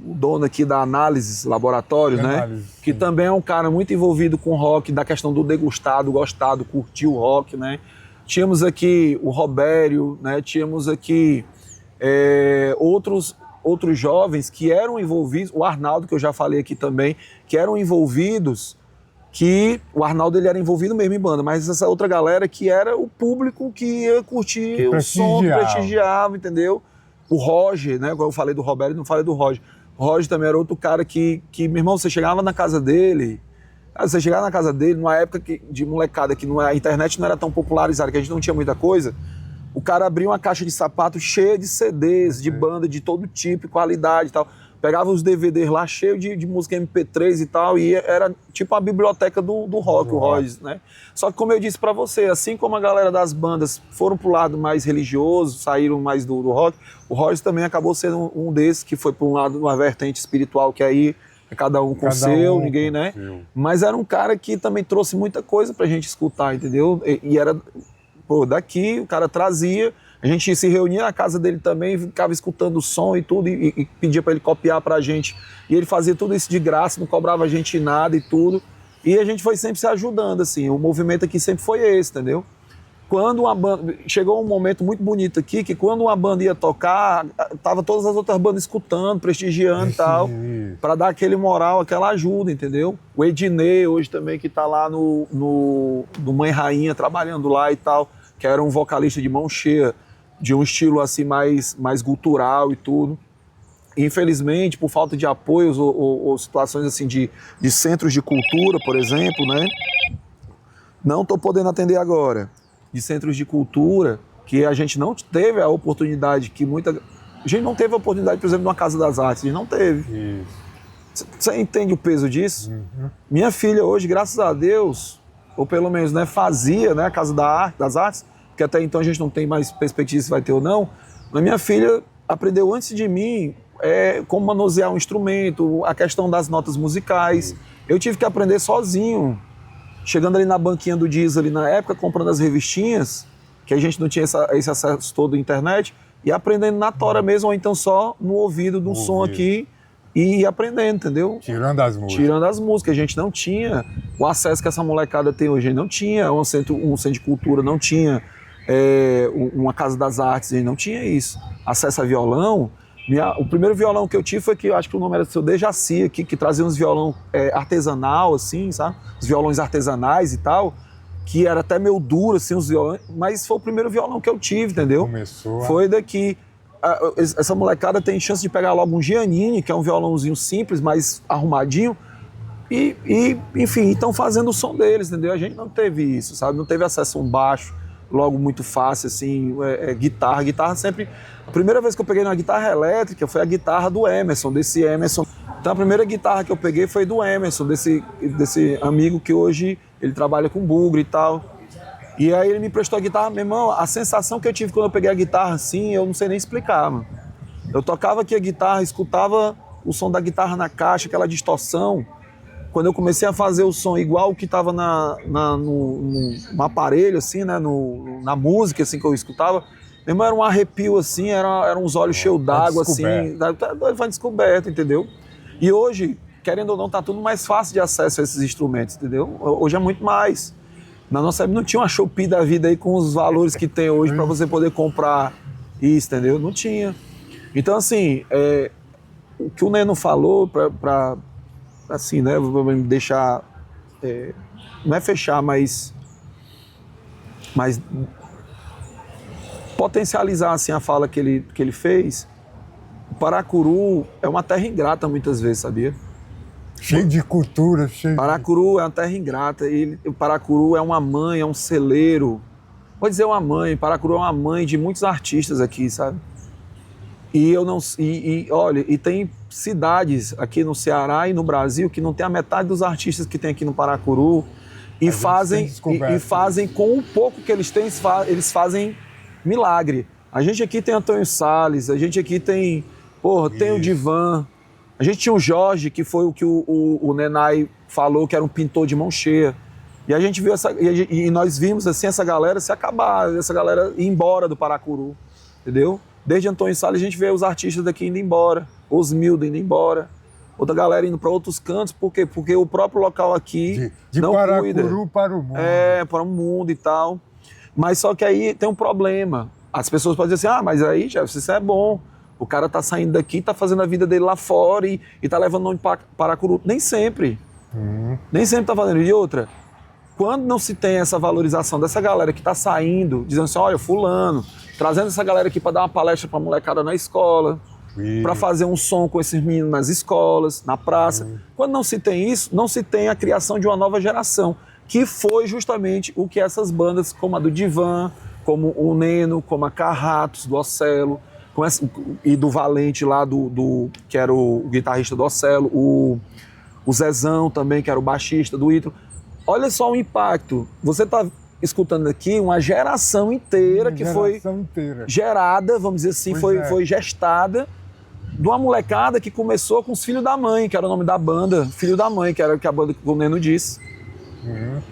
dono aqui da Análises Laboratórios, né? Análises, Que sim. também é um cara muito envolvido com rock, da questão do degustado, gostado, curtir o rock, né? Tínhamos aqui o Robério, né? Tínhamos aqui outros jovens que eram envolvidos, o Arnaldo, que eu já falei aqui também, que eram envolvidos, que o Arnaldo ele era envolvido mesmo em banda, mas essa outra galera que era o público que ia curtir Que o som, que prestigiava. prestigiava, entendeu? O Roger, né? Igual eu falei do Roberto, não falei do Roger. O Roger também era outro cara que meu irmão, você chegava na casa dele, você chegava na casa dele numa época de molecada, que a internet não era tão popularizada, que a gente não tinha muita coisa. O cara abria uma caixa de sapato cheia de CDs, de banda de todo tipo, qualidade e tal. Pegava os DVDs lá, cheio de música MP3 e tal, e era tipo a biblioteca do rock, o Rogers, né? Só que como eu disse pra você, assim como a galera das bandas foram pro lado mais religioso, saíram mais do rock, o Rogers também acabou sendo um desses que foi pra um lado, uma vertente espiritual, que aí é cada um com o seu, ninguém, né? Mas era um cara que também trouxe muita coisa pra gente escutar, entendeu? E era, pô, daqui, o cara trazia. A gente se reunia na casa dele também, ficava escutando o som e tudo, e pedia para ele copiar pra gente. E ele fazia tudo isso de graça, não cobrava a gente nada e tudo. E a gente foi sempre se ajudando, assim. O movimento aqui sempre foi esse, entendeu? Quando uma banda... Chegou um momento muito bonito aqui, que quando uma banda ia tocar, tava todas as outras bandas escutando, prestigiando e tal, para dar aquele moral, aquela ajuda, entendeu? O Ednei hoje também, que tá lá no Mãe Rainha, trabalhando lá e tal, que era um vocalista de mão cheia, de um estilo assim mais gutural e tudo. Infelizmente, por falta de apoios ou situações assim de centros de cultura, por exemplo, né? Não estou podendo atender agora. De centros de cultura, que a gente não teve a oportunidade, a gente não teve a oportunidade, por exemplo, de uma Casa das Artes, a gente não teve. Você entende o peso disso? Uhum. Minha filha hoje, graças a Deus, ou pelo menos, né, fazia, né, a Casa das Artes, que até então a gente não tem mais perspectiva se vai ter ou não, mas minha filha aprendeu antes de mim como manusear um instrumento, a questão das notas musicais. Eu tive que aprender sozinho, chegando ali na banquinha do Dias ali na época, comprando as revistinhas, que a gente não tinha esse acesso todo à internet, e aprendendo na tora mesmo, ou então só no ouvido de um som aqui, e aprendendo, entendeu? Tirando as músicas. Tirando as músicas. A gente não tinha o acesso que essa molecada tem hoje. A gente não tinha um centro de cultura, não tinha uma Casa das Artes, a gente não tinha isso. Acesso a violão. O primeiro violão que eu tive foi que eu acho que o nome era do seu Dejaci, que trazia uns violão artesanal, assim, sabe? Os violões artesanais e tal, que era até meio duro, assim, os violões, mas foi o primeiro violão que eu tive, entendeu? Começou. Foi daqui. Essa molecada tem chance de pegar logo um Giannini, que é um violãozinho simples, mais arrumadinho, e enfim, estão fazendo o som deles, entendeu? A gente não teve isso, sabe? Não teve acesso a um baixo logo muito fácil, assim, guitarra sempre... A primeira vez que eu peguei uma guitarra elétrica foi a guitarra do Emerson, desse Emerson. Então a primeira guitarra que eu peguei foi do Emerson, desse amigo que hoje ele trabalha com bugre e tal. E aí ele me prestou a guitarra, meu irmão, a sensação que eu tive quando eu peguei a guitarra assim, eu não sei nem explicar, mano. Eu tocava aqui a guitarra, escutava o som da guitarra na caixa, aquela distorção. Quando eu comecei a fazer o som igual que estava no aparelho, assim, né, na música assim, que eu escutava, meu irmão, era um arrepio assim, eram uns olhos cheios d'água, assim, foi descoberto, entendeu? E hoje, querendo ou não, tá tudo mais fácil de acesso a esses instrumentos, entendeu? Hoje é muito mais. Na nossa época não tinha uma Shopee da vida aí com os valores que tem hoje para você poder comprar isso, entendeu? Não tinha. Então, assim, o que o Neno falou para assim, né, vou me deixar, não é fechar, mas potencializar assim a fala que ele fez. O Paracuru é uma terra ingrata muitas vezes, sabia? Cheio de cultura, cheio Paracuru é uma terra ingrata. O Paracuru é uma mãe, é um celeiro. Vou dizer uma mãe, Paracuru é uma mãe de muitos artistas aqui, sabe? Olha, tem cidades aqui no Ceará e no Brasil que não tem a metade dos artistas que tem aqui no Paracuru e fazem com o pouco que eles têm, eles fazem milagre. A gente aqui tem Antônio Salles, a gente aqui tem, tem o Divan, a gente tinha o Jorge, que foi o que o Nenai falou, que era um pintor de mão cheia. E a gente viu e nós vimos assim essa galera se acabar, essa galera ir embora do Paracuru, entendeu? Desde Antônio Salles a gente vê os artistas daqui indo embora, Osmildo indo embora, outra galera indo para outros cantos, por quê? Porque o próprio local aqui de não cuida. Paracuru para o mundo. Para o mundo e tal. Mas só que aí tem um problema. As pessoas podem dizer assim, mas aí, Jefferson, isso é bom. O cara tá saindo daqui, tá fazendo a vida dele lá fora e tá levando o nome de Paracuru. Nem sempre. Nem sempre tá fazendo. E outra, quando não se tem essa valorização dessa galera que tá saindo, dizendo assim, olha, fulano, trazendo essa galera aqui para dar uma palestra pra molecada na escola, para fazer um som com esses meninos nas escolas, na praça. Quando não se tem isso, não se tem a criação de uma nova geração, que foi justamente o que essas bandas, como a do Divan, como o Neno, como a Carratos, do Ocelo, e do Valente lá, que era o guitarrista do Ocelo, o Zezão também, que era o baixista do Ítalo. Olha só o impacto. Você está escutando aqui uma geração inteira foi gerada, vamos dizer assim, foi gestada de uma molecada que começou com os Filhos da Mãe, que era o nome da banda, Filho da Mãe, que era o que a banda que o Neno disse.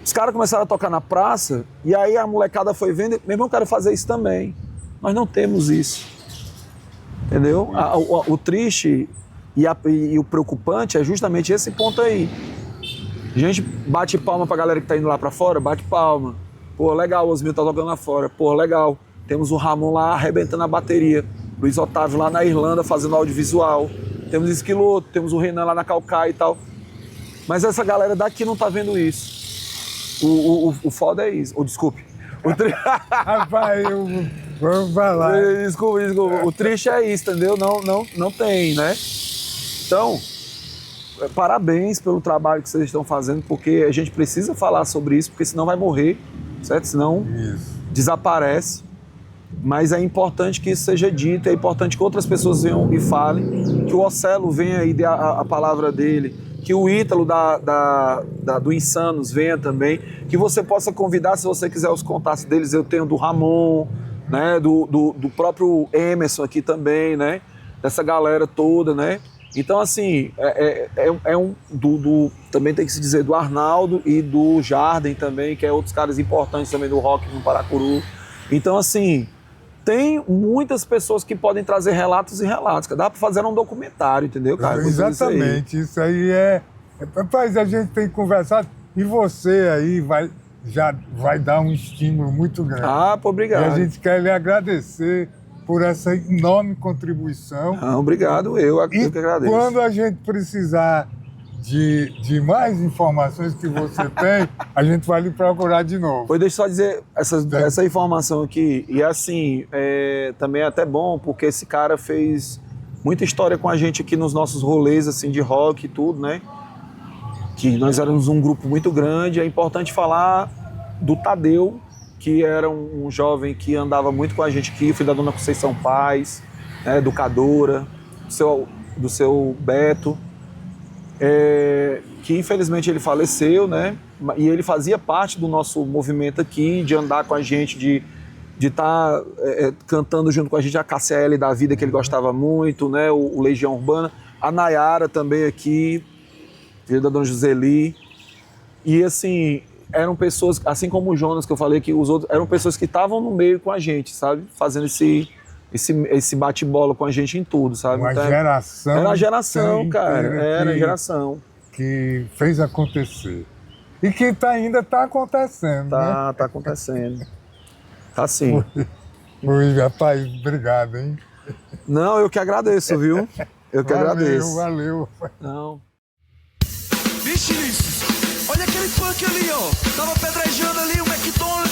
Os caras começaram a tocar na praça e aí a molecada foi vendo, meu irmão, eu quero fazer isso também. Nós não temos isso. Entendeu? O triste e o preocupante é justamente esse ponto aí. A gente bate palma pra galera que tá indo lá pra fora, bate palma. Pô, legal, o Osmil tá tocando lá fora. Pô, legal. Temos o Ramon lá arrebentando a bateria. Luiz Otávio lá na Irlanda fazendo audiovisual. Temos Esquiloto, temos o Renan lá na Calcaia e tal. Mas essa galera daqui não tá vendo isso. O foda é isso. Desculpe. Rapaz, vamos falar. Desculpa. O triste é isso, entendeu? Não tem, né? Então, parabéns pelo trabalho que vocês estão fazendo, porque a gente precisa falar sobre isso, porque senão vai morrer, certo? Senão desaparece. Mas é importante que isso seja dito, é importante que outras pessoas venham e falem, que o Ocelo venha e dê a palavra dele, que o Ítalo do Insanos venha também, que você possa convidar, se você quiser, os contatos deles. Eu tenho do Ramon, né? Do próprio Emerson aqui também, né? Dessa galera toda, né? Então, assim, também tem que se dizer do Arnaldo e do Jardim também, que é outros caras importantes também do rock no Paracuru. Então, assim, tem muitas pessoas que podem trazer relatos e relatos. Dá para fazer um documentário, entendeu, cara? Exatamente, isso aí Rapaz, a gente tem conversado e você aí já vai dar um estímulo muito grande. Pô, obrigado. E a gente quer lhe agradecer por essa enorme contribuição. Obrigado, eu que agradeço. Quando a gente precisar de mais informações que você tem, a gente vai lhe procurar de novo. Pois deixa eu só dizer essa informação aqui, e assim, também é até bom, porque esse cara fez muita história com a gente aqui nos nossos rolês assim, de rock e tudo, né? Que nós éramos um grupo muito grande. É importante falar do Tadeu, que era um jovem que andava muito com a gente aqui, filho da dona Conceição Paz, né, educadora, do seu Beto, que infelizmente ele faleceu, né? E ele fazia parte do nosso movimento aqui, de andar com a gente, de estar cantando junto com a gente a KCL da vida, que ele gostava muito, né? O Legião Urbana, a Nayara também aqui, filha da dona Joseli. E assim, eram pessoas, assim como o Jonas, que eu falei, que os outros, eram pessoas que estavam no meio com a gente, sabe? Fazendo esse bate-bola com a gente em tudo, sabe? Uma geração. Era a geração, cara. Era a geração. Que fez acontecer. E que ainda está acontecendo, né? Tá acontecendo. Tá sim. Oi, rapaz, obrigado, hein? Não, eu que agradeço, viu? Eu que agradeço. Valeu. Não. Vixe, olha aquele funk ali, ó. Tava pedrejando ali o McDonald's.